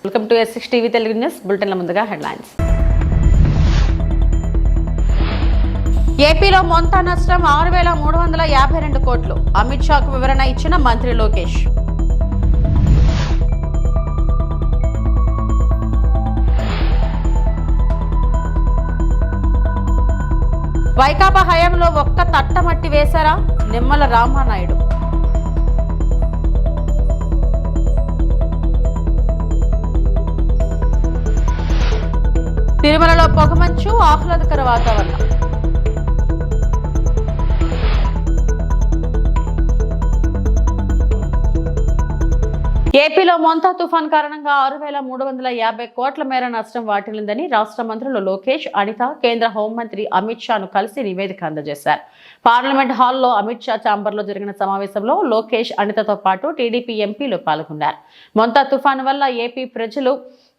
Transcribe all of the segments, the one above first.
Welcome to S6 TV Telugu news బులెటిన్ల ముందుగా headlines. ఏపీలో మొంత నష్టం 6,352 కోట్లు. అమిత్ షాకు వివరణ ఇచ్చిన మంత్రి లోకేష్. వైకాపా హయాంలో ఒక్క తట్టమట్టి వేశారా? నిమ్మల రామానాయుడు. తిరుమలలో పొగమంచు, ఆహ్లాదకర వాతావరణం. ఏపీలో మొంతా తుఫాన్ కారణంగా 6,350 కోట్ల మేర నష్టం వాటిల్లిందని రాష్ట్ర మంత్రులు లోకేష్, అనిత కేంద్ర హోంమంత్రి అమిత్ షాను కలిసి నివేదిక అందజేశారు. పార్లమెంట్ హాల్లో అమిత్ షా ఛాంబర్లో జరిగిన సమావేశంలో లోకేష్, అనితతో పాటు టీడీపీ ఎంపీలు పాల్గొన్నారు. మొంతా తుఫాను వల్ల ఏపీ ప్రజలు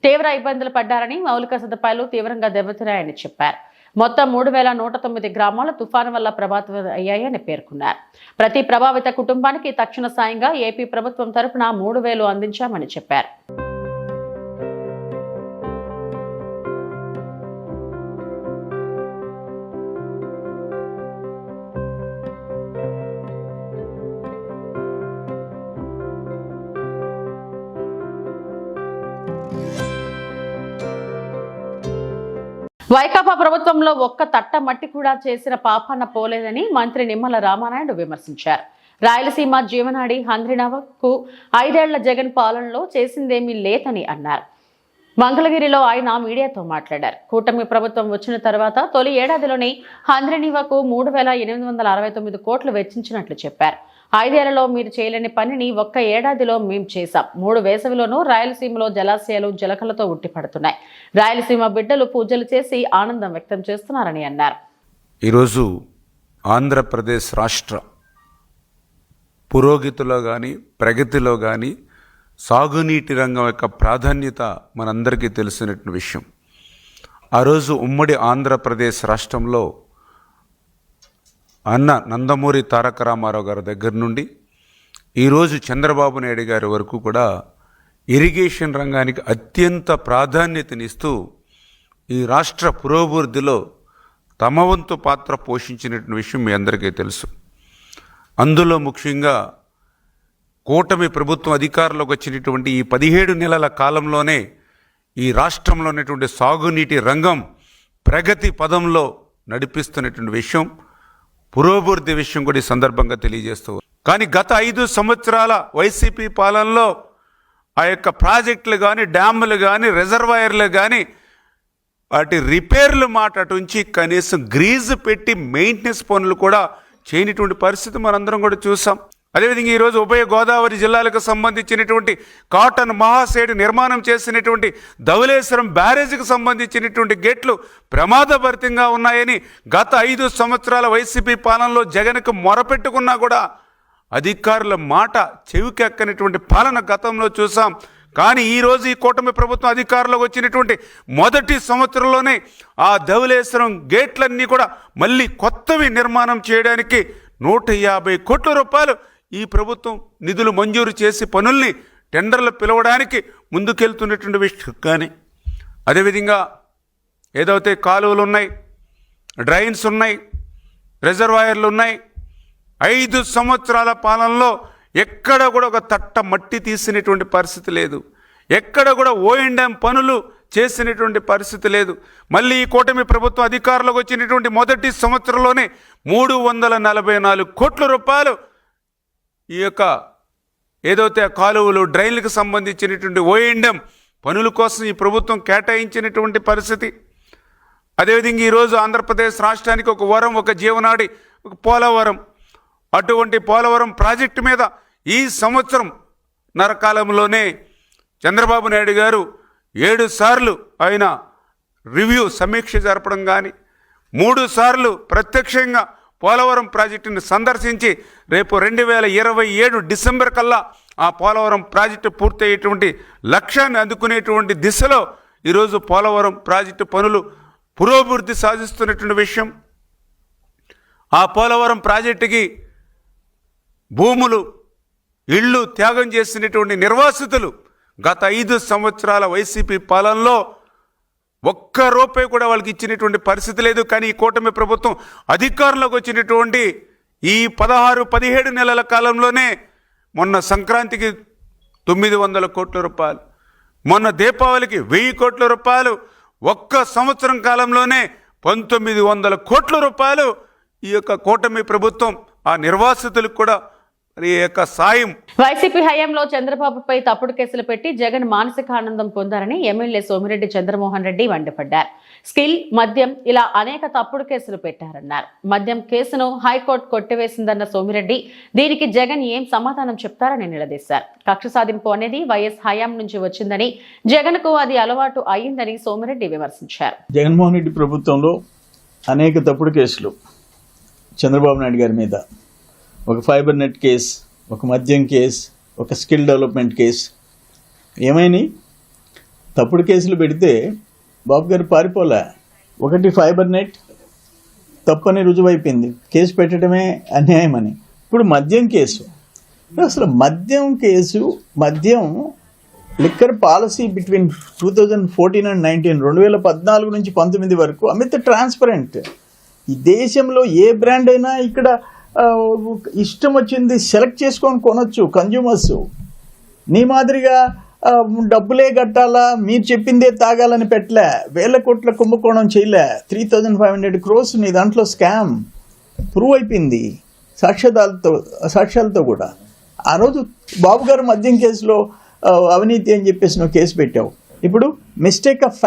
తీవ్ర ఇబ్బందులు పడ్డారని, మౌలిక సదుపాయాలు తీవ్రంగా దెబ్బతిన్నాయని చెప్పారు. మొత్తం 3,109 గ్రామాలు తుఫాను వల్ల ప్రభావితం అయ్యాయని పేర్కొన్నారు. ప్రతి ప్రభావిత కుటుంబానికి తక్షణ సాయంగా ఏపీ ప్రభుత్వం తరపున 3,000 అందించామని చెప్పారు. వైకాపా ప్రభుత్వంలో ఒక్క తట్ట మట్టి కూడా చేసిన పాపాన పోలేదని మంత్రి నిమ్మల రామానాయుడు విమర్శించారు. రాయలసీమ జీవనాడి హంద్రినవకు 5 ఏళ్ల జగన్ పాలనలో చేసిందేమీ లేదని అన్నారు. మంగళగిరిలో ఆయన మీడియాతో మాట్లాడారు. కూటమి ప్రభుత్వం వచ్చిన తర్వాత తొలి ఏడాదిలోనే హంద్రినివకు 3,869 కోట్లు వెచ్చించినట్లు చెప్పారు. 5 ఏళ్లలో మీరు చేయలేని పనిని ఒక్క ఏడాదిలో మేము చేశాం. 3 వేసవిలోనూ రాయలసీమలో జలాశయాలు జలకలతో ఉట్టిపడుతున్నాయి. రాయలసీమ బిడ్డలు పూజలు చేసి ఆనందం వ్యక్తం చేస్తున్నారని అన్నారు. ఈరోజు ఆంధ్రప్రదేశ్ రాష్ట్ర పురోగతిలో కానీ ప్రగతిలో కానీ సాగునీటి రంగం యొక్క ప్రాధాన్యత మనందరికీ తెలిసినటువంటి విషయం. ఆ రోజు ఉమ్మడి ఆంధ్రప్రదేశ్ రాష్ట్రంలో అన్న నందమూరి తారక రామారావు గారి దగ్గర నుండి ఈరోజు చంద్రబాబు నాయుడు గారి వరకు కూడా ఇరిగేషన్ రంగానికి అత్యంత ప్రాధాన్యతనిస్తూ ఈ రాష్ట్ర పురోభివృద్ధిలో తమ వంతు పాత్ర పోషించినటువంటి విషయం మీ అందరికీ తెలుసు. అందులో ముఖ్యంగా కూటమి ప్రభుత్వం అధికారంలోకి వచ్చినటువంటి ఈ 17 నెలల కాలంలోనే ఈ రాష్ట్రంలో ఉన్నటువంటి సాగునీటి రంగం ప్రగతి పదంలో నడిపిస్తున్నటువంటి విషయం, పురోభివృద్ధి విషయం కూడా ఈ సందర్భంగా తెలియజేస్తూ. కానీ గత 5 సంవత్సరాల వైసీపీ పాలనలో ఆ యొక్క ప్రాజెక్టులు కానీ, డ్యాములు కానీ, రిజర్వాయర్లు కానీ వాటి రిపేర్లు మాట అటుంచి కనీసం గ్రీజు పెట్టి మెయింటెనెన్స్ పనులు కూడా చేయనటువంటి పరిస్థితి మనందరం కూడా చూసాం. అదేవిధంగా ఈరోజు ఉభయ గోదావరి జిల్లాలకు సంబంధించినటువంటి కాటన్ మహాసేడు నిర్మాణం చేసినటువంటి ధవళేశ్వరం బ్యారేజీకి సంబంధించినటువంటి గేట్లు ప్రమాదభరితంగా ఉన్నాయని గత 5 సంవత్సరాల వైసీపీ పాలనలో జగన్కు మొరపెట్టుకున్నా కూడా అధికారుల మాట చెవికెక్కనటువంటి పాలన గతంలో చూసాం. కానీ ఈరోజు ఈ కూటమి ప్రభుత్వం అధికారంలోకి వచ్చినటువంటి మొదటి సంవత్సరంలోనే ఆ ధవళేశ్వరం గేట్లన్నీ కూడా మళ్ళీ కొత్తవి నిర్మాణం చేయడానికి 150 కోట్ల రూపాయలు ఈ ప్రభుత్వం నిధులు మంజూరు చేసి పనుల్ని టెండర్లు పిలవడానికి ముందుకెళ్తున్నటువంటి విషయం. కానీ అదేవిధంగా ఏదైతే కాలువలు ఉన్నాయి, డ్రైన్స్ ఉన్నాయి, రిజర్వాయర్లు ఉన్నాయి, 5 సంవత్సరాల పాలనలో ఎక్కడ కూడా ఒక తట్ట మట్టి తీసినటువంటి పరిస్థితి లేదు. ఎక్కడ కూడా O&M పనులు చేసినటువంటి పరిస్థితి లేదు. మళ్ళీ ఈ కూటమి ప్రభుత్వం అధికారంలోకి వచ్చినటువంటి మొదటి సంవత్సరంలోనే 344 కోట్ల రూపాయలు ఈ యొక్క ఏదైతే కాలువలు, డ్రైన్లకు సంబంధించినటువంటి O&M పనుల కోసం ఈ ప్రభుత్వం కేటాయించినటువంటి పరిస్థితి. అదేవిధంగా ఈరోజు ఆంధ్రప్రదేశ్ రాష్ట్రానికి ఒక వరం, ఒక జీవనాడి, ఒక పోలవరం. అటువంటి పోలవరం ప్రాజెక్టు మీద ఈ సంవత్సరం నరకాలంలోనే చంద్రబాబు నాయుడు గారు 7 సార్లు ఆయన రివ్యూ సమీక్ష జరపడం కానీ, 3 సార్లు ప్రత్యక్షంగా పోలవరం ప్రాజెక్టుని సందర్శించి రేపు 2027 డిసెంబర్ కల్లా ఆ పోలవరం ప్రాజెక్టు పూర్తయ్యేటువంటి లక్ష్యాన్ని అందుకునేటువంటి దిశలో ఈరోజు పోలవరం ప్రాజెక్టు పనులు పురోభివృద్ధి సాధిస్తున్నటువంటి విషయం. ఆ పోలవరం ప్రాజెక్టుకి భూములు, ఇళ్ళు త్యాగం చేసినటువంటి నిర్వాసితులు గత 5 సంవత్సరాల వైసీపీ పాలనలో ఒక్క రూపాయి కూడా వాళ్ళకి ఇచ్చినటువంటి పరిస్థితి లేదు. కానీ ఈ కూటమి ప్రభుత్వం అధికారంలోకి వచ్చినటువంటి ఈ 16-17 నెలల కాలంలోనే మొన్న సంక్రాంతికి 900 కోట్ల రూపాయలు, మొన్న దీపావళికి 1000 కోట్ల రూపాయలు, ఒక్క సంవత్సరం కాలంలోనే 1900 కోట్ల రూపాయలు ఈ యొక్క కూటమి ప్రభుత్వం ఆ నిర్వాసితులకు కూడా ఈ యొక్క సాయం. వైసీపీ హయాంలో చంద్రబాబుపై తప్పుడు కేసులు పెట్టి జగన్ మానసిక ఆనందం పొందారని ఎమ్మెల్యే సోమిరెడ్డి చంద్రమోహన్ రెడ్డి మండిపడ్డారు. స్కిల్, మద్యం ఇలా అనేక తప్పుడు కేసులు పెట్టారన్నారు. మద్యం కేసును హైకోర్టు కొట్టివేసిందన్న సోమిరెడ్డి దీనికి జగన్ ఏం సమాధానం చెప్తారని నిలదీశారు. కక్ష సాధింపు అనేది వైఎస్ హయాం నుంచి వచ్చిందని, జగన్ కు అది అలవాటు అయిందని సోమిరెడ్డి విమర్శించారు. జగన్మోహన్ రెడ్డి ప్రభుత్వంలో అనేక తప్పుడు కేసులు చంద్రబాబు నాయుడు గారి మీద, ఒక ఫైబర్ నెట్ కేసు, ఒక మద్యం కేసు, ఒక స్కిల్ డెవలప్మెంట్ కేసు, ఏమైనా తప్పుడు కేసులు పెడితే బాబు గారు పారిపోలే. ఒకటి ఫైబర్ నెట్ తప్పని రుజువైపోయింది, కేసు పెట్టడమే అన్యాయమని. ఇప్పుడు మద్యం కేసు, అసలు మద్యం కేసు, మద్యం లిక్కర్ పాలసీ బిట్వీన్ 2014 and 19, 2014 నుంచి 19 వరకు అమిత ట్రాన్స్పరెంట్. ఈ దేశంలో ఏ బ్రాండ్ అయినా ఇక్కడ ఇష్టం వచ్చింది సెలెక్ట్ చేసుకొని కొనొచ్చు కన్జ్యూమర్స్. నీ మాదిరిగా డబ్బులే కట్టాలా, మీరు చెప్పిందే తాగాలని పెట్టలే, 1000 కోట్ల కుంభకోణం చేయలే, 3500 crores నీ దాంట్లో స్కామ్ ప్రూవ్ అయిపోయింది సాక్ష్యాలతో కూడా. ఆ రోజు బాబు గారు మద్యం కేసులో అవినీతి అని చెప్పేసి నువ్వు కేసు పెట్టావు. ఇప్పుడు మిస్టేక్ ఆఫ్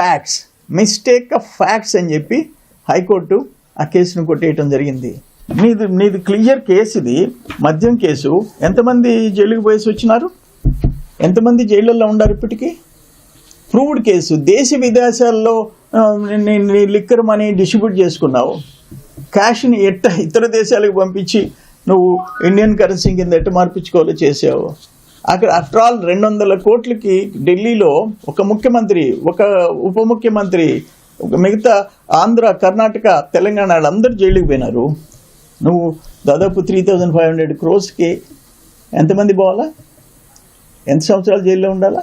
ఫ్యాక్ట్స్ అని చెప్పి హైకోర్టు ఆ కేసును కొట్టేయటం జరిగింది. నీది క్లియర్ కేసు, ఇది మద్యం కేసు. ఎంతమంది జైలుకి పోయేసి వచ్చినారు, ఎంతమంది జైళ్ళల్లో ఉన్నారు ఇప్పటికీ? Proved case. దేశ విదేశాల్లో నీ లిక్కర్ మనీ డిస్ట్రిబ్యూట్ చేసుకున్నావు, క్యాష్ని ఇతర దేశాలకు పంపించి నువ్వు ఇండియన్ కరెన్సీ కింద మార్పించుకోవాలో చేసావు. అక్కడ ఆఫ్టర్ ఆల్ 200 కోట్లకి ఢిల్లీలో ఒక ముఖ్యమంత్రి, ఒక ఉప ముఖ్యమంత్రి, మిగతా ఆంధ్ర, కర్ణాటక, తెలంగాణ వాళ్ళందరూ జైలుకి పోయినారు. నువ్వు దాదాపు 3500 crores ఎంతమంది పోవాలా? ఎంత సంవత్సరాలు జైల్లో ఉండాలా?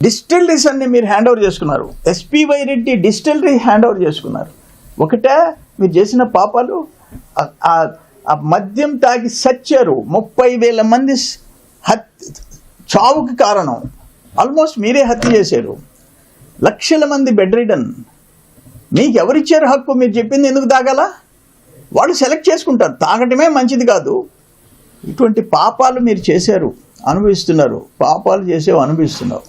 డిస్టిలరీస్ అన్ని మీరు హ్యాండ్ ఓవర్ చేసుకున్నారు. SPY Reddy distillery hand over చేసుకున్నారు. ఒకటే మీరు చేసిన పాపాలు, ఆ మద్యం తాగి సచ్చారు 30,000 మంది చావుకి కారణం. ఆల్మోస్ట్ మీరే హత్య చేశారు. లక్షల మంది బెడ్ రిడన్. మీకు ఎవరిచ్చారు హక్కు? మీరు చెప్పింది ఎందుకు తాగాలా? వాళ్ళు సెలెక్ట్ చేసుకుంటారు, తాగటమే మంచిది కాదు. ఇటువంటి పాపాలు మీరు చేశారు, అనుభవిస్తున్నారు. పాపాలు చేసేవి అనుభవిస్తున్నారు.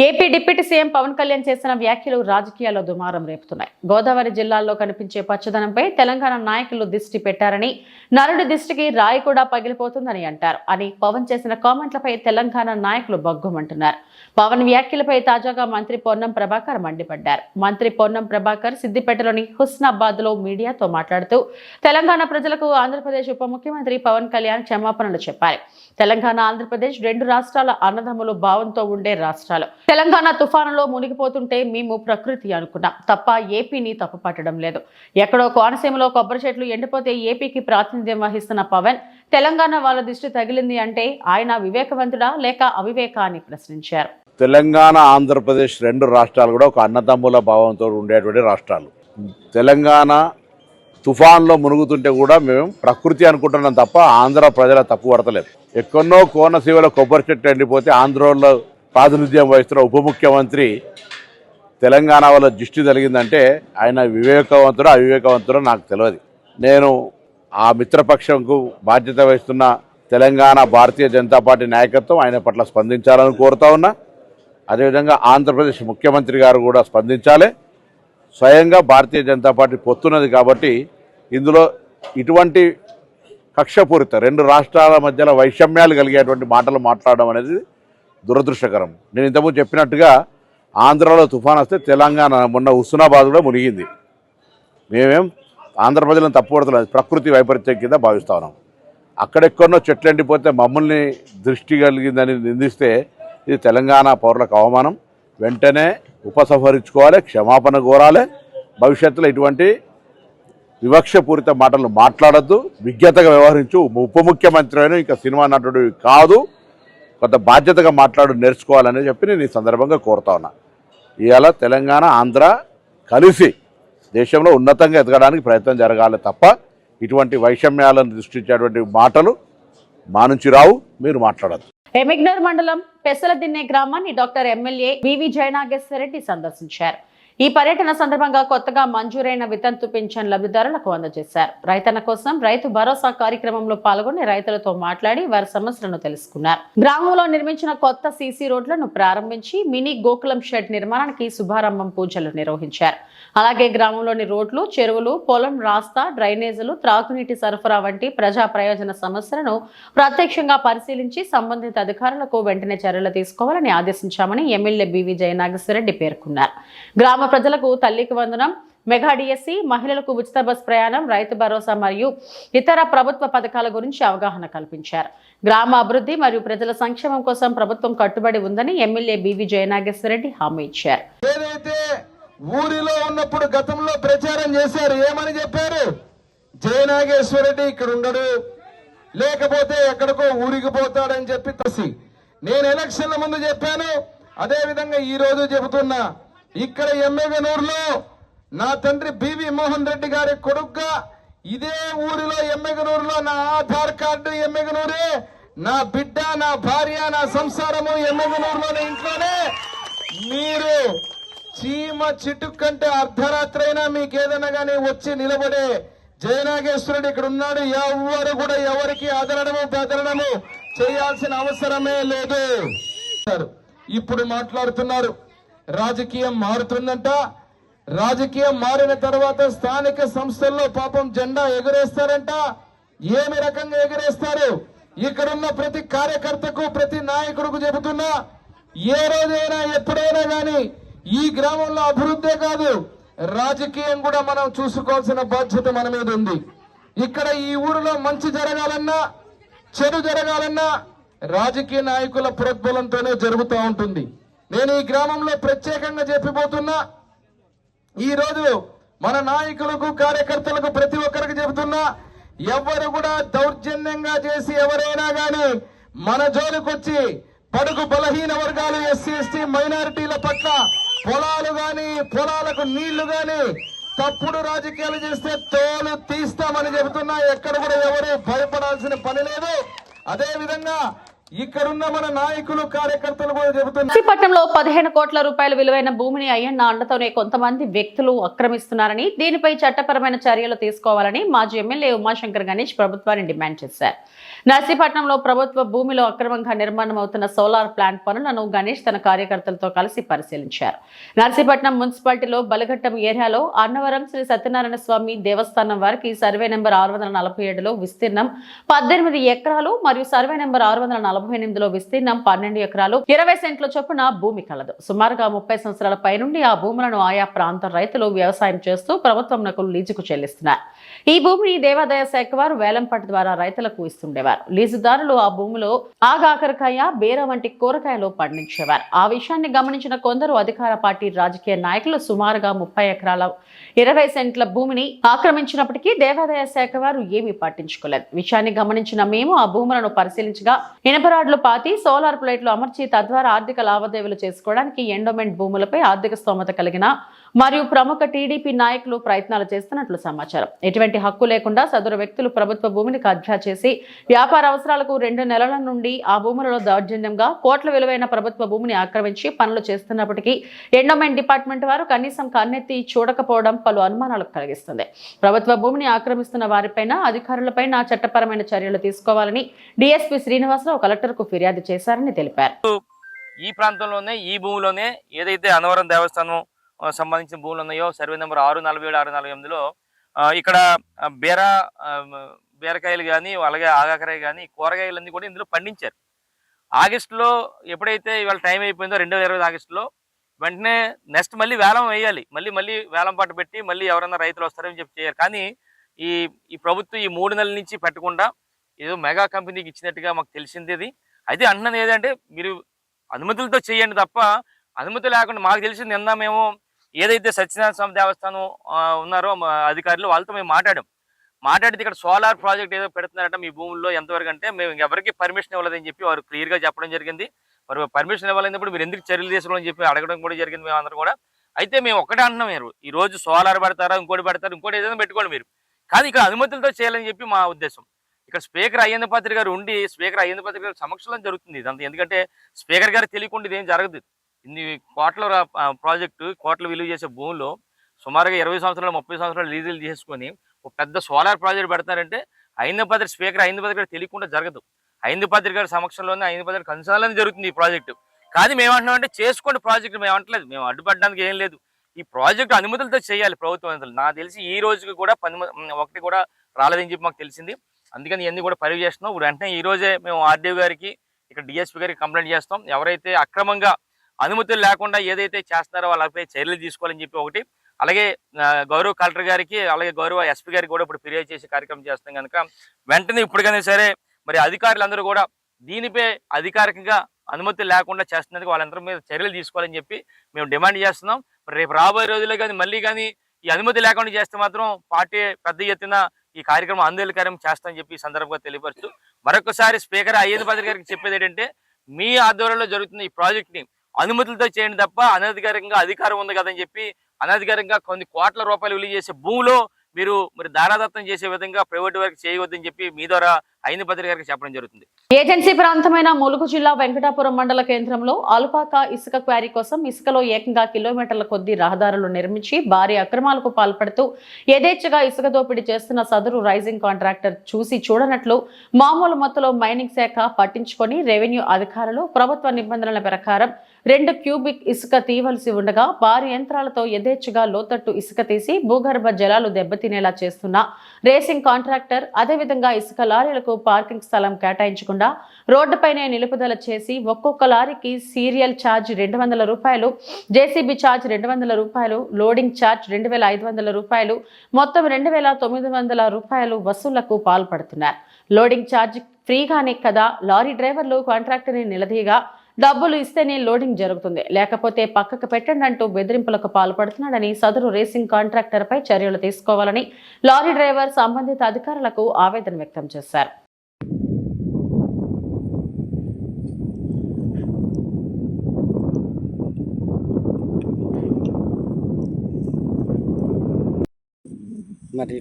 AP deputy CM Pawan Kalyan చేసిన వ్యాఖ్యలు రాజకీయాల్లో దుమారం రేపుతున్నాయి. గోదావరి జిల్లాల్లో కనిపించే పచ్చదనంపై తెలంగాణ నాయకులు దిష్టి పెట్టారని, నరుడి దిష్టికి రాయి కూడా పగిలిపోతుందని అంటారు అని పవన్ చేసిన కామెంట్లపై తెలంగాణ నాయకులు బగ్గుమంటున్నారు. పవన్ వ్యాఖ్యలపై తాజాగా మంత్రి పొన్నం ప్రభాకర్ మండిపడ్డారు. మంత్రి పొన్నం ప్రభాకర్ సిద్దిపేటలోని హుస్నాబాద్ లో మీడియాతో మాట్లాడుతూ తెలంగాణ ప్రజలకు ఆంధ్రప్రదేశ్ ఉప ముఖ్యమంత్రి పవన్ కళ్యాణ్ క్షమాపణలు చెప్పారు. తెలంగాణ, ఆంధ్రప్రదేశ్ 2 రాష్ట్రాల అన్నదమ్ములు భావంతో ఉండే రాష్ట్రాలు. తెలంగాణ తుఫానులో మునిగిపోతుంటే మేము ప్రకృతి అనుకున్నాం తప్ప ఏపీని తప్పుపట్టడం లేదు. ఎక్కడో కోనసీమలో కొబ్బరి చెట్లు ఎండిపోతే ఏపీకి ప్రాతినిధ్యం వహిస్తున్న పవన్ తెలంగాణ వాళ్ళ దిష్టి తగిలింది అంటే ఆయన వివేకవంతుడా లేక అవివేకా అని ప్రశ్నించారు. తెలంగాణ, ఆంధ్రప్రదేశ్ 2 రాష్ట్రాలు కూడా ఒక అన్నదమ్ముల భావంతో ఉండేటువంటి రాష్ట్రాలు. తెలంగాణ తుఫాన్లో మునుగుతుంటే కూడా మేము ప్రకృతి అనుకుంటున్నాం తప్ప ఆంధ్ర ప్రజల తప్పు పడతలేదు. ఎక్కడో కోనసీమలో కొబ్బరి చెట్టు ఎండిపోతే ఆంధ్రలో ప్రాతినిధ్యం వహిస్తున్న ఉప ముఖ్యమంత్రి తెలంగాణ వాళ్ళ దృష్టి జరిగిందంటే ఆయన వివేకవంతుడు అవివేకవంతుడో నాకు తెలియదు. నేను ఆ మిత్రపక్షంకు బాధ్యత వహిస్తున్న తెలంగాణ భారతీయ జనతా పార్టీ నాయకత్వం ఆయన పట్ల స్పందించాలని కోరుతా ఉన్నా. అదేవిధంగా ఆంధ్రప్రదేశ్ ముఖ్యమంత్రి గారు కూడా స్పందించాలి. స్వయంగా భారతీయ జనతా పార్టీ పొత్తున్నది కాబట్టి ఇందులో ఇటువంటి కక్షపూరిత 2 రాష్ట్రాల మధ్యలో వైషమ్యాలు కలిగేటువంటి మాటలు మాట్లాడడం అనేది దురదృష్టకరం. నేను ఇంతకుముందు చెప్పినట్టుగా ఆంధ్రాలో తుఫాన్ వస్తే తెలంగాణ మొన్న హుస్నాబాద్ కూడా మునిగింది. మేమేం ఆంధ్రప్రదేశ్లను తప్పుపడుతున్నాం, ప్రకృతి వైపరీత్యం కింద భావిస్తా ఉన్నాం. అక్కడెక్కడో చెట్లు ఎండిపోతే మమ్మల్ని దృష్టి కలిగిందని నిందిస్తే ఇది తెలంగాణ పౌరులకు అవమానం. వెంటనే ఉపసంహరించుకోవాలి, క్షమాపణ కోరాలి. భవిష్యత్తులో ఇటువంటి వివక్షపూరిత మాటలు మాట్లాడద్దు, విజ్ఞతగా వ్యవహరించు. ఉప ముఖ్యమంత్రి అయినా ఇంకా సినిమా నటుడు కాదు. కొంత బాధ్యతగా నేర్చుకోవాలని చెప్పి నేను ఈ సందర్భంగా కోరుతా ఉన్నా. ఇవాళ తెలంగాణ ఆంధ్ర కలిసి దేశంలో ఉన్నతంగా ఎదగడానికి ప్రయత్నం జరగాలి తప్ప ఇటువంటి వైషమ్యాలను సృష్టించేటువంటి మాటలు మా నుంచి రావు, మీరు మాట్లాడద్దు. ఎమిగ్నర్ మండలం పెసలదిన్నె గ్రామాన్ని డాక్టర్ ఎమ్మెల్యే బివి జయనాగేశ్వరరెడ్డి సందర్శించారు. ఈ పర్యటన సందర్భంగా కొత్తగా మంజూరైన వితంతు పింఛన్ లబ్ధిదారులకు అందజేశారు. రైతన్న కోసం రైతు భరోసా కార్యక్రమంలో పాల్గొని రైతులతో మాట్లాడి వారి సమస్యలను తెలుసుకున్నారు. గ్రామంలో నిర్మించిన కొత్త సీసీ రోడ్లను ప్రారంభించి మినీ గోకులం షెడ్ నిర్మాణానికి శుభారంభం పూజలు నిర్వహించారు. అలాగే గ్రామంలోని రోడ్లు, చెరువులు, పొలం రాస్తా, డ్రైనేజీలు, త్రాగునీటి సరఫరా వంటి ప్రజా ప్రయోజన సమస్యలను ప్రత్యక్షంగా పరిశీలించి సంబంధిత అధికారులకు వెంటనే చర్యలు తీసుకోవాలని ఆదేశించామని ఎమ్మెల్యే బివి జయనాగేశ్వరరెడ్డి పేర్కొన్నారు. గ్రామ ప్రజలకు తల్లికి వందనం, మెగా డిఎస్సి, మహిళలకు ఉచిత బస్ ప్రయాణం, రైతు భరోసా మరియు ఇతర ప్రభుత్వ పథకాల గురించి అవగాహన కల్పించారు. గ్రామ అభివృద్ధి మరియు ప్రజల సంక్షేమం కోసం ప్రభుత్వం కట్టుబడి ఉందని ఎమ్మెల్యే బివి జయనాగేశ్వరరెడ్డి హామీ ఇచ్చారు. ఊరిలో ఉన్నప్పుడు గతంలో ప్రచారం చేశారు. ఏమని చెప్పారు? జయనాగేశ్వరరెడ్డి ఇక్కడ ఉండడు, లేకపోతే ఎక్కడికో ఊరికి పోతాడని చెప్పి నేను ఎలక్షన్ల ముందు చెప్పాను. అదే విధంగా ఈ రోజు చెబుతున్నా, ఇక్కడ ఎమ్మెగనూరులో నా తండ్రి బివి మోహన్ రెడ్డి గారి కొడుకుగా ఇదే ఊరిలో ఎమ్మెగనూరులో నా ఆధార్ కార్డు ఎమ్మెగనూరే, నా బిడ్డ, నా భార్య, నా సంసారము ఎమ్మెగనూరులోనే ఇంట్లోనే. మీరు చీమ చిటుక్కంటే అర్ధరాత్రి అయినా మీకు ఏదైనా కానీ వచ్చి నిలబడే జయనాగేశ్వరుడు ఇక్కడ ఉన్నాడు. ఎవరు కూడా ఎవరికి అదలడము బెదలడము చేయాల్సిన అవసరమే లేదు. ఇప్పుడు మాట్లాడుతున్నారు రాజకీయం మారుతుందంట. రాజకీయం మారిన తర్వాత స్థానిక సంస్థల్లో పాపం జెండా ఎగరేస్తారంట. ఏమి రకంగా ఎగరేస్తారు? ఇక్కడున్న ప్రతి కార్యకర్తకు, ప్రతి నాయకుడికి చెబుతున్నా, ఏ రోజైనా ఎప్పుడైనా గాని ఈ గ్రామంలో అభివృద్ధే కాదు, రాజకీయం కూడా మనం చూసుకోవాల్సిన బాధ్యత మన మీద ఉంది. ఇక్కడ ఈ ఊరిలో మంచి జరగాలన్నా, చెడు జరగాలన్నా రాజకీయ నాయకుల ప్రోద్బలంతోనే జరుగుతూ ఉంటుంది. నేను ఈ గ్రామంలో ప్రత్యేకంగా చెప్పిపోతున్నా, ఈ రోజు మన నాయకులకు, కార్యకర్తలకు, ప్రతి ఒక్కరికి చెబుతున్నా, ఎవరు కూడా దౌర్జన్యంగా చేసి ఎవరైనా గాని మన జోలికొచ్చి పడుగు బలహీన వర్గాలు, ఎస్సీ ఎస్టీ మైనారిటీల పట్ల పొలాలు గాని, పొలాలకు నీళ్లు గాని తప్పుడు రాజకీయాలు చేస్తే తోలు తీస్తామని చెబుతున్నా. ఎక్కడ కూడా ఎవరు భయపడాల్సిన పని లేదు. అదే విధంగా ఇక్కడున్న మన నాయకులు, కార్యకర్తలు కూడా చెబుతున్నారు. నర్సీపట్నంలో 15 కోట్ల రూపాయల విలువైన భూమిని అయ్యన్న అండతోనే కొంతమంది వ్యక్తులు ఆక్రమిస్తున్నారని, దీనిపై చట్టపరమైన చర్యలు తీసుకోవాలని మాజీ ఎమ్మెల్యే ఉమాశంకర్ గణేష్ ప్రభుత్వాన్ని డిమాండ్ చేశారు. నర్సీపట్నంలో ప్రభుత్వ భూమిలో అక్రమంగా నిర్మాణం అవుతున్న సోలార్ ప్లాంట్ పనులను గణేష్ తన కార్యకర్తలతో కలిసి పరిశీలించారు. నర్సీపట్నం మున్సిపాలిటీలో బలఘట్టం ఏరియాలో అన్నవరం శ్రీ సత్యనారాయణ స్వామి దేవస్థానం వారికి సర్వే నెంబర్ 647లో విస్తీర్ణం 18 ఎకరాలు మరియు సర్వే నెంబర్ 648లో విస్తీర్ణం 12 ఎకరాలు 20 సెంట్ల చొప్పున భూమి కలదు. సుమారుగా 30 సంవత్సరాల పైనుండి ఆ భూములను ఆయా ప్రాంత రైతులు వ్యవసాయం చేస్తూ ప్రభుత్వంకు లీజుకు చెల్లిస్తున్నారు. ఈ భూమిని దేవాదాయ శాఖ వారు వేలంపాట ద్వారా రైతులకు ఇస్తుండేవారు. లీజుదారులు ఆ భూమిలో ఆగాకరకాయ, బేర వంటి కూరగాయలు పండించేవారు. ఆ విషయాన్ని గమనించిన కొందరు అధికార పార్టీ రాజకీయ నాయకులు సుమారుగా 30 ఎకరాల 20 సెంట్ల భూమిని ఆక్రమించినప్పటికీ దేవాదాయ శాఖ వారు ఏమీ పట్టించుకోలేదు. విషయాన్ని గమనించిన మేము ఆ భూములను పరిశీలించగా ఇనపరాడ్లు పాతి సోలార్ ప్లేట్లు అమర్చి తద్వారా ఆర్థిక లావాదేవీలు చేసుకోవడానికి ఎండోమెంట్ భూములపై ఆర్థిక స్తోమత కలిగిన మరియు ప్రముఖ టీడీపీ నాయకులు ప్రయత్నాలు చేస్తున్నట్లు సమాచారం. ఎటువంటి హక్కు లేకుండా సదరు వ్యక్తులు ప్రభుత్వ భూమిని కబ్జా చేసి వ్యాపార అవసరాలకు 2 నెలల నుండి ఆ భూములలో దౌర్జన్యంగా కోట్ల విలువైన ప్రభుత్వ భూమిని ఆక్రమించి పనులు చేస్తున్నప్పటికీ ఎండోమెంట్ డిపార్ట్మెంట్ వారు కనీసం కన్నెత్తి చూడకపోవడం పలు అనుమానాలకు కలిగిస్తుంది. ప్రభుత్వ భూమిని ఆక్రమిస్తున్న వారిపైన, అధికారులపైన చట్టపరమైన చర్యలు తీసుకోవాలని డిఎస్పీ శ్రీనివాసరావు కలెక్టర్కు ఫిర్యాదు చేశారని తెలిపారు. ఈ ప్రాంతంలోనే, ఈ భూమిలోనే ఏదైతే అన్నవరం దేవస్థానం సంబంధించిన భూములు ఉన్నాయో సర్వే నెంబర్ 647, 648లో ఇక్కడ బీరకాయలు కానీ, అలాగే ఆగాకరాయ కానీ, కూరగాయలన్నీ కూడా ఇందులో పండించారు. ఆగస్టులో ఎప్పుడైతే ఇవాళ టైం అయిపోయిందో 2020 ఆగస్టులో వెంటనే నెక్స్ట్ మళ్ళీ వేలం వేయాలి, మళ్ళీ వేలం పాట పెట్టి మళ్ళీ ఎవరైనా రైతులు వస్తారని చెప్పి చేయరు. కానీ ఈ ప్రభుత్వం ఈ 3 నెలల నుంచి పెట్టకుండా ఏదో మెగా కంపెనీకి ఇచ్చినట్టుగా మాకు తెలిసింది. అయితే అంటున్నది ఏదంటే మీరు అనుమతులతో చేయండి తప్ప అనుమతి లేకుండా, మాకు తెలిసింది నిన్న మేము ఏదైతే సత్యనారాయణ స్వామి దేవస్థానం ఉన్నారో అధికారులు వాళ్ళతో మేము మాట్లాడితే ఇక్కడ సోలార్ ప్రాజెక్ట్ ఏదో పెడుతున్నారట మీ భూముల్లో ఎంతవరకు అంటే మేము ఎవరికి పర్మిషన్ ఇవ్వలేదని చెప్పి వారు క్లియర్గా చెప్పడం జరిగింది. వారు పర్మిషన్ ఇవ్వాలన్నప్పుడు మీరు ఎందుకు చర్యలు తీసుకోవాలని చెప్పి అడగడం కూడా జరిగింది మేము అందరం కూడా. అయితే మేము ఒకటే అంటున్నాం, మీరు ఈ రోజు సోలార్ పెడతారా, ఇంకోటి పెడతారు, ఇంకోటి ఏదైనా పెట్టుకోండి మీరు, కానీ ఇక్కడ అనుమతులతో చేయాలని చెప్పి మా ఉద్దేశం. ఇక్కడ స్పీకర్ అయ్యేంద్ర పాత్రి గారు ఉండి స్పీకర్ అయ్యేంద్ర పాత్రి గారి సమక్షంలో జరుగుతుంది ఇదంతా. ఎందుకంటే స్పీకర్ గారు తెలియకుండా ఇదేం జరగదు. ఇన్ని కోట్ల ప్రాజెక్టు, కోట్ల విలువ చేసే భూముల్లో సుమారుగా 20 సంవత్సరాలు 30 సంవత్సరాలు లీజులు చేసుకొని ఒక పెద్ద సోలార్ ప్రాజెక్ట్ పెడతారంటే అయ్యేంద్ర పాత్రి స్పీకర్ అయ్యేంద్ర పాత్రి గారు తెలియకుండా జరగదు. అయ్యేంద్ర పాత్రి గారి సమక్షంలోనే అయ్యేంద్ర పాత్రి కన్సల్లోనే జరుగుతుంది ఈ ప్రాజెక్టు. కానీ మేమంటున్నాం అంటే చేసుకోండి ప్రాజెక్టు, మేము అంటలేదు, మేము అడ్డుపడడానికి ఏం లేదు. ఈ ప్రాజెక్టు అనుమతులతో చేయాలి ప్రభుత్వం అనుమతులు. నాకు తెలిసి ఈ రోజుకి కూడా ఒకటి కూడా రాలేదని చెప్పి మాకు తెలిసింది. అందుకని ఇవన్నీ కూడా పరివి చేస్తున్నాం. ఇప్పుడు వెంటనే ఈ రోజే మేము ఆర్డీఓ గారికి, ఇక్కడ డిఎస్పీ గారికి కంప్లైంట్ చేస్తాం. ఎవరైతే అక్రమంగా అనుమతులు లేకుండా ఏదైతే చేస్తున్నారో వాళ్ళపై చర్యలు తీసుకోవాలని చెప్పి ఒకటి, అలాగే గౌరవ కలెక్టర్ గారికి, అలాగే గౌరవ ఎస్పీ గారికి కూడా ఇప్పుడు ఫిర్యాదు చేసే కార్యక్రమం చేస్తాం కనుక వెంటనే ఇప్పటికైనా సరే మరి అధికారులందరూ కూడా దీనిపై అధికారికంగా అనుమతులు లేకుండా చేస్తున్నందుకు వాళ్ళందరి మీద చర్యలు తీసుకోవాలని చెప్పి మేము డిమాండ్ చేస్తున్నాం. రేపు రాబోయే రోజుల్లో కానీ మళ్ళీ కానీ ఈ అనుమతి లేకుండా చేస్తే మాత్రం పార్టీ పెద్ద ఎత్తున ఈ కార్యక్రమం ఆందోళనకార్యం చేస్తామని చెప్పి ఈ సందర్భంగా తెలియపరుస్తూ మరొకసారి స్పీకర్ అయ్యేంద్ర పాత్రి గారికి చెప్పేది ఏంటంటే, మీ ఆధ్వర్యంలో జరుగుతున్న ఈ ప్రాజెక్ట్ని అనుమతులతో చేయండి తప్ప అనధికారికంగా అధికారం ఉంది కదని చెప్పి అనధికారికంగా కొన్ని కోట్ల రూపాయలు విలువ చేసే భూమిలో మీరు మరి దారాదత్తం చేసే విధంగా ప్రైవేట్ వర్క్ చేయవద్దని చెప్పి మీ ద్వారా అయ్యేంద్ర పాత్రి గారికి చెప్పడం జరుగుతుంది. ఏజెన్సీ ప్రాంతమైన ములుగు జిల్లా వెంకటాపురం మండల కేంద్రంలో అల్పాకా ఇసుక క్వారీ కోసం ఇసుకలో ఏకంగా కిలోమీటర్ల కొద్దీ రహదారులు నిర్మించి భారీ అక్రమాలకు పాల్పడుతూ యథేచ్ఛగా ఇసుక దోపిడీ చేస్తున్న సదరు రైజింగ్ కాంట్రాక్టర్ చూసి చూడనట్లు మామూలు మొత్తంలో మైనింగ్ శాఖ పట్టించుకొని రెవెన్యూ అధికారులు ప్రభుత్వ నిబంధనల ప్రకారం 2 క్యూబిక్ ఇసుక తీయవలసి ఉండగా భారీ యంత్రాలతో యథేచ్ఛగా లోతట్టు ఇసుక తీసి భూగర్భ జలాలు దెబ్బతినేలా చేస్తున్న రేసింగ్ కాంట్రాక్టర్ అదేవిధంగా ఇసుక లారీలకు పార్కింగ్ స్థలం కేటాయించకుండా రోడ్డుపైనే నిలుపుదల చేసి ఒక్కొక్క లారీకి సీరియల్ ఛార్జ్ 200 రూపాయలు, జేసీబీ ఛార్జ్ 200 రూపాయలు, లోడింగ్ ఛార్జ్ 2500 రూపాయలు, మొత్తం 2900 రూపాయలు వసూళ్లకు పాల్పడుతున్నారు. లోడింగ్ ఛార్జ్ ఫ్రీగానే కదా, లారీ డ్రైవర్లు కాంట్రాక్టర్ని నిలదీయగా డబ్బులు ఇస్తేనే లోడింగ్ జరుగుతుంది, లేకపోతే పక్కకు పెట్టండి అంటూ బెదిరింపులకు పాల్పడుతున్నాడని సదరు రేసింగ్ కాంట్రాక్టర్ పై చర్యలు తీసుకోవాలని లారీ డ్రైవర్ సంబంధిత అధికారులకు ఆవేదన వ్యక్తం చేశారు. మరి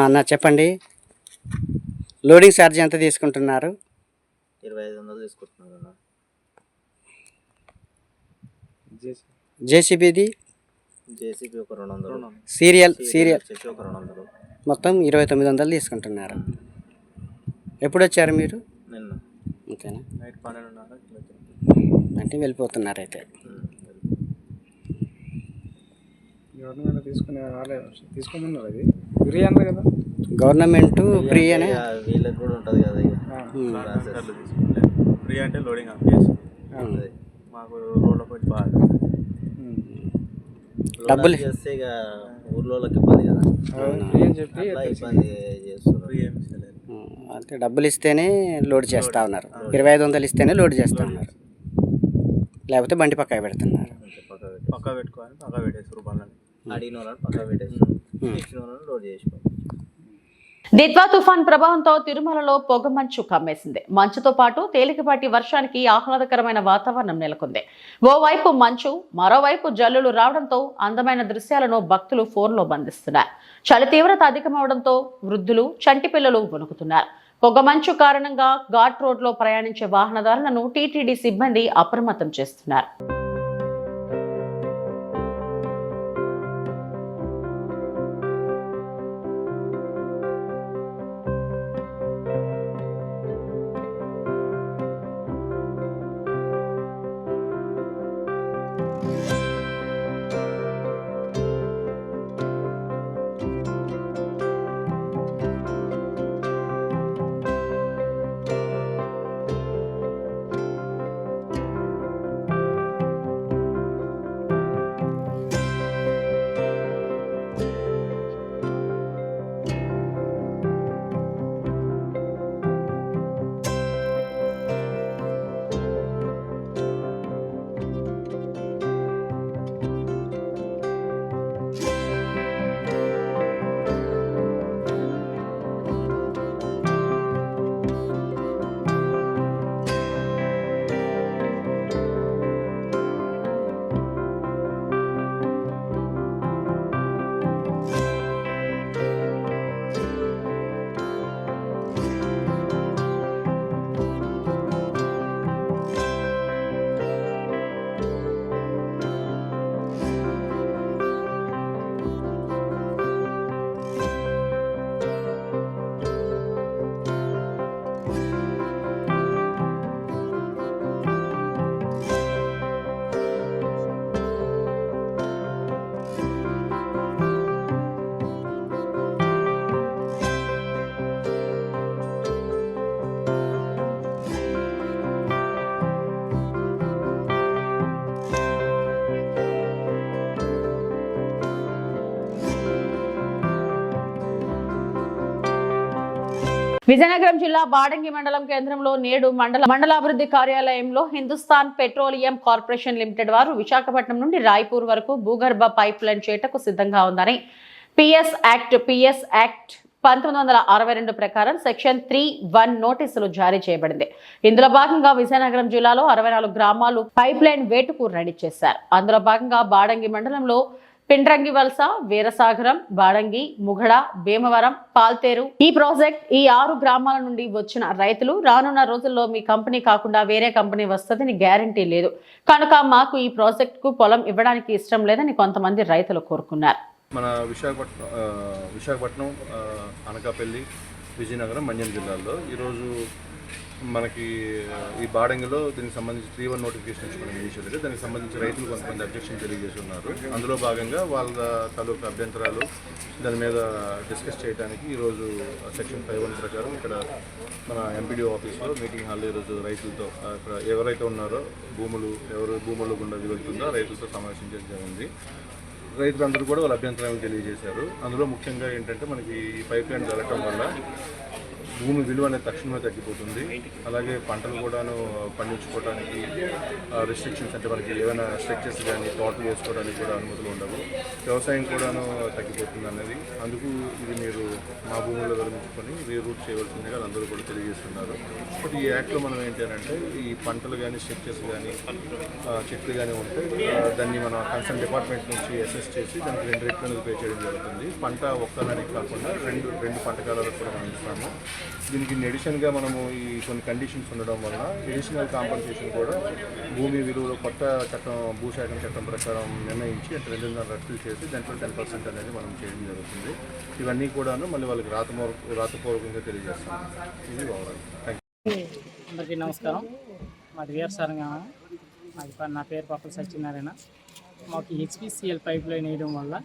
అన్న చెప్పండి, లోడింగ్ ఛార్జ్ ఎంత తీసుకుంటున్నారు? 2500 తీసుకుంటున్నారు. జేసీబీది జేసీబీ ఒక 200, సీరియల్ వచ్చేసి ఒక 200, మొత్తం 2900 తీసుకుంటున్నారు. ఎప్పుడు వచ్చారు మీరు? నిన్న అంతేనా? నైట్ 12:30 అంటే వెళ్ళిపోతున్నారు అయితే. గవర్నమెంట్ తీసుకోమన్నారు, అది ఫ్రీ అన్నారు కదా. గవర్నమెంట్ ఫ్రీ అనే వీళ్ళకి కూడా ఉంటుంది కదా ఫ్రీ అంటే లోడింగ్ ఆఫీస్ మాకు రోడ్ల పోయి బాగా డబ్బులు చేస్తే ఇక ఊర్లోకి ఇబ్బంది కదా, ఫ్రీ అని చెప్పి ఇబ్బంది చేస్తున్నారు. ఫ్రీ ఏమి ఇస్తలేదు. అంటే డబ్బులు ఇస్తేనే లోడ్ చేస్తూ ఉన్నారు, 2500 ఇస్తేనే లోడ్ చేస్తూ ఉన్నారు, లేకపోతే బండి పక్క పెడుతున్నారు. పక్క పెట్టుకోవాలి, పక్క పెట్టేసి రూపాయలని అడిగిన వాళ్ళని పక్క పెట్టేసి ఇచ్చిన వాళ్ళని లోడ్ చేసుకోవాలి. దిత్వా తుఫాన్ ప్రభావంతో తిరుమలలో పొగమంచు కమ్మేసింది. మంచుతో పాటు తేలికపాటి వర్షానికి ఆహ్లాదకరమైన వాతావరణం నెలకొంది. ఓవైపు మంచు, మరోవైపు జల్లులు రావడంతో అందమైన దృశ్యాలను భక్తులు ఫోన్లో బంధిస్తున్నారు. చలి తీవ్రత అధికమవడంతో వృద్ధులు, చంటి పిల్లలు వణుకుతున్నారు. పొగమంచు కారణంగా ఘాట్ రోడ్లో ప్రయాణించే వాహనదారులను టీటీడీ సిబ్బంది అప్రమత్తం చేస్తున్నారు. విజయనగరం జిల్లా బాడంగి మండలం కేంద్రంలో నేడు మండలాభివృద్ధి కార్యాలయంలో హిందుస్థాన్ పెట్రోలియం కార్పొరేషన్ లిమిటెడ్ వారు విశాఖపట్నం నుండి రాయ్పూర్ వరకు భూగర్భ పైప్ లైన్ చేయటకు సిద్ధంగా ఉందని పిఎస్ యాక్ట్ 1962 ప్రకారం సెక్షన్ 3(1) నోటీసులు జారీ చేయబడింది. ఇందులో భాగంగా విజయనగరం జిల్లాలో 64 గ్రామాలు పైప్ లైన్ వేటుకు రెడీ చేశారు. అందులో భాగంగా బాడంగి మండలంలో పిండ్రంగివలస, వీరసాగరం, బాడంగి, ముగడ, భీమవరం, పాల్తేరు ఈ ప్రాజెక్ట్ ఈ 6 గ్రామాల నుండి వచ్చిన రైతులు రానున్న రోజుల్లో మీ కంపెనీ కాకుండా వేరే కంపెనీ వస్తుందని గ్యారంటీ లేదు కనుక మాకు ఈ ప్రాజెక్ట్ కు పొలం ఇవ్వడానికి ఇష్టం లేదని కొంతమంది రైతులు కోరుకున్నారు. మన విశాఖపట్నం అనకాపల్లి, విజయనగరం, మన్యం జిల్లాల్లో ఈరోజు మనకి ఈ బాడంగిలో దీనికి సంబంధించి 3(1) నోటిఫికేషన్ ఇచ్చుకోవడం ఇనిషియల్గా దానికి సంబంధించి రైతులు కొంతమంది అబ్జెక్షన్ తెలియజేసి ఉన్నారు. అందులో భాగంగా వాళ్ళ తాలూకు అభ్యంతరాలు దాని మీద డిస్కస్ చేయడానికి ఈరోజు సెక్షన్ 5(1) ప్రకారం ఇక్కడ మన ఎంపీడీఓ ఆఫీస్లో మీటింగ్ హాల్లో ఈరోజు రైతులతో అక్కడ ఎవరైతే ఉన్నారో ఎవరు భూములు గుండా వెళ్తుందో రైతులతో సమావేశించడం జరిగింది. రైతులందరూ కూడా వాళ్ళ అభ్యంతరాలను తెలియజేశారు. అందులో ముఖ్యంగా ఏంటంటే మనకి ఈ పైప్ లైన్ జరగటం వల్ల భూమి విలువ అనేది తక్షణమే తగ్గిపోతుంది. అలాగే పంటలు కూడాను పండించుకోవడానికి రిస్ట్రిక్షన్స్ అంటే మనకి ఏమైనా స్ట్రక్చర్స్ కానీ తోటలు వేసుకోవడానికి కూడా అనుమతులు ఉండవు. వ్యవసాయం కూడాను తగ్గిపోతుంది అనేది అందుకు ఇది మీరు మా భూముల్లో విరమించుకొని రీరూట్ చేయవలసిందిగా అందరూ కూడా తెలియజేస్తున్నారు. బట్ ఈ యాక్ట్లో మనం ఏంటి అంటే ఈ పంటలు కానీ స్ట్రక్చర్స్ కానీ చెట్లు కానీ ఉంటే దాన్ని మన కన్సర్న్ డిపార్ట్మెంట్ నుంచి అసెస్ చేసి దానికి 2 రెట్లు అనేది పే చేయడం జరుగుతుంది. పంట ఒక్కదానికి కాకుండా రెండు పంట కాలాలకు కూడా మనం ఇస్తాము. దీనికి ఎడిషన్గా మనము ఈ కొన్ని కండిషన్స్ ఉండడం వల్ల ఎడిషనల్ కాంపన్సేషన్ కూడా భూమి విలువలో కొత్త చట్టం భూసేకరణ చట్టం ప్రకారం నిర్ణయించి అంటే 2.5 రెట్లు చేసి దాంట్లో 10% అనేది మనం చేయడం జరుగుతుంది. ఇవన్నీ కూడాను మళ్ళీ వాళ్ళకి రాతపూర్వకంగా తెలియజేస్తాం. ఇది ఓవరాల్. Thank you. అందరికీ నమస్కారం. మాది వీరసారంగా నా పేరు పక్కల సత్యనారాయణ. మాకు హెచ్పిసిఎల్ పైప్ లైన్ వేయడం వల్ల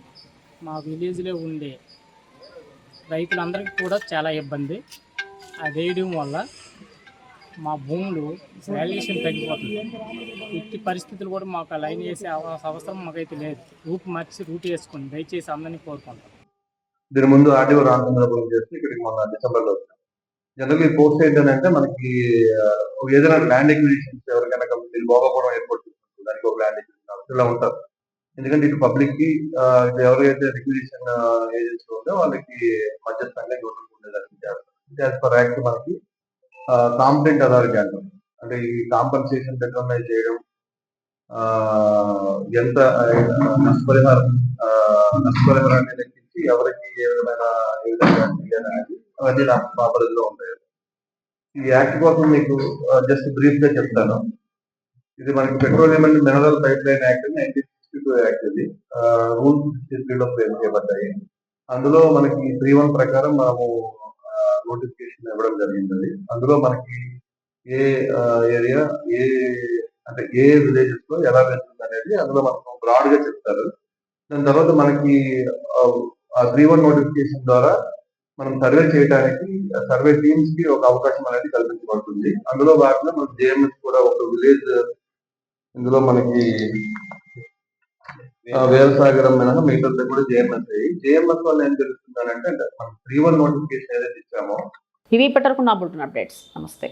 మా విలేజ్లో ఉండే రైతులందరికీ కూడా చాలా ఇబ్బంది. అది వేయడం వల్ల మా భూములు వాల్యుయేషన్ తగ్గిపోతుంది. ఇట్టి పరిస్థితులు కూడా మాకు ఆ లైన్ వేసే అవసరం మాకైతే లేదు. రూట్ వేసుకోండి దయచేసి అందరినీ కోరుకుంటాం. దీని ముందు ఆర్టీఓ రామచంద్రపురం చేసి ఇక్కడికి మొన్న డిసెంబర్లో వచ్చాం. జనరల్గా ఈ పోస్ట్ ఏంటంటే మనకి ఏదైనా ల్యాండ్ ఎక్విజిషన్స్ ఎవరికైనా కంపెనీలు భోగాపురం ఎయిర్పోర్ట్ దానికి ఒక ల్యాండ్ ఎక్విజిషన్ ఇలా ఉంటారు. ఎందుకంటే ఇటు పబ్లిక్ కి ఎవరైతే రిక్విజిషన్ ఏజెన్సీ ఉందో వాళ్ళకి మధ్యస్థంగా ఇవ్వడం ఉండేదానికి చేస్తారు. యాజ్ పర్ యాక్ట్ మనకి కాంపిటెంట్ అథారిటీ అంటాం. అంటే ఈ కాంపన్సేషన్ డిటర్మైన్ చేయడం, ఎంత నష్టపరిహారాన్ని లెక్కించి ఎవరికి ఏ విధమైన అనేది అవన్నీ మా పరిధిలో ఉంటాయి. ఈ యాక్ట్ కోసం మీకు జస్ట్ బ్రీఫ్ గా చెప్తాను. ఇది మనకి petroleum and mineral pipe line act 1962 act. ఇది రూల్ 63లో ఫ్రేమ్ చేయబడ్డాయి. అందులో మనకి 3(1) ప్రకారం మనము నోటిఫికేషన్ ఇవ్వడం జరిగింది. అందులో మనకి ఏ ఏరియా అంటే ఏ విలేజెస్ లో ఎలా వెళ్తుంది అనేది అందులో మనకు బ్రాడ్ గా చెప్తారు. దాని తర్వాత మనకి ఆ 3(1) నోటిఫికేషన్ ద్వారా మనం సర్వే చేయడానికి సర్వే టీమ్స్ కి ఒక అవకాశం అనేది కల్పించబడుతుంది. అందులో భాగంగా మనకి జేఎంఎస్ కూడా ఒక విలేజ్ ఇందులో మనకి వీరసాగరం మినహా మిగతా కూడా జేఎంఎస్ అయ్యి జేఎంఎస్ వల్ల ఏం జరుగుతుందంటే మనం 3(1) నోటిఫికేషన్ ఏదైతే ఇచ్చామో ఇవి ఇప్పటివరకు నా బులెటిన్ అప్డేట్స్. నమస్తే.